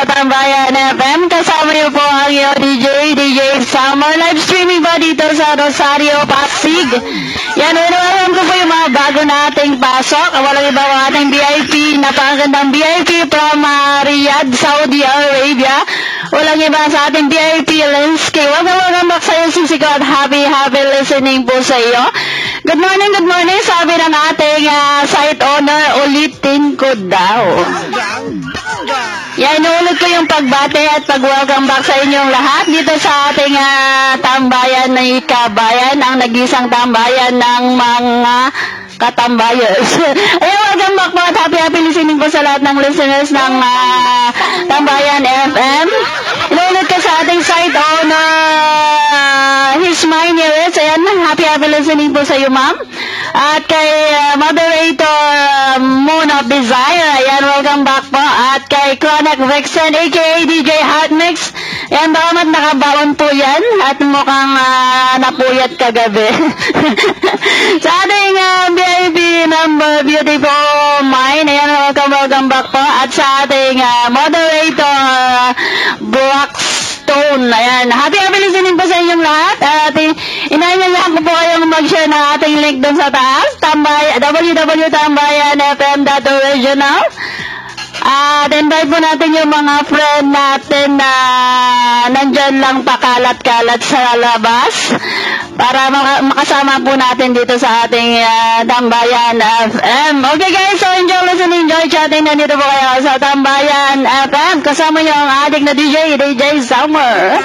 Tambayan FM. Kasama niyo po ang iyo DJ Summer. Live streaming ba dito sa Rosario, Pasig? Yan, welcome ko po yung mga bago nating pasok. Walang iba ang ating VIP, napakagandang VIP from Riyadh, Saudi Arabia. Walang iba sa ating VIP, Linsky. Welcome back sa iyo, Sisiko, at happy listening po sa iyo. Good morning. Sabi ng ating site owner, ulitin ko daw. Yan, inuulit ko yung pagbate at pag-welcome back sa inyong lahat dito sa ating tambayan ng Ikabayan, ang nag-isang tambayan ng mga katambayers. Ayun, welcome back po at happy listening po sa lahat ng listeners ng Tambayan FM. Inuulit ko sa ating site owner, His Miners. Ayan, happy listening po sa iyo, ma'am. At kay moderator Moon of Desire, ayan, welcome back po. At kay Chronic Vixen, aka DJ Hot Mix, ayan, bakamat nakabaon po yan at mukhang napuyat kagabi. Sa ating VIP number, Beautiful Mind, ayan, welcome back po. At sa ating moderator, Blackstone, ayan, happy listening po sa inyong lahat. At inaanyayahan ko po kayong mag-share ng ating link dun sa taas, www.tambayanfm.original. At invite po natin yung mga friend natin na nandyan lang pakalat-kalat sa labas para makasama po natin dito sa ating Tambayan FM. Okay guys, so enjoy listening, enjoy chatting. Nandito po kayo sa Tambayan FM. Kasama nyo ang ating na DJ Summer.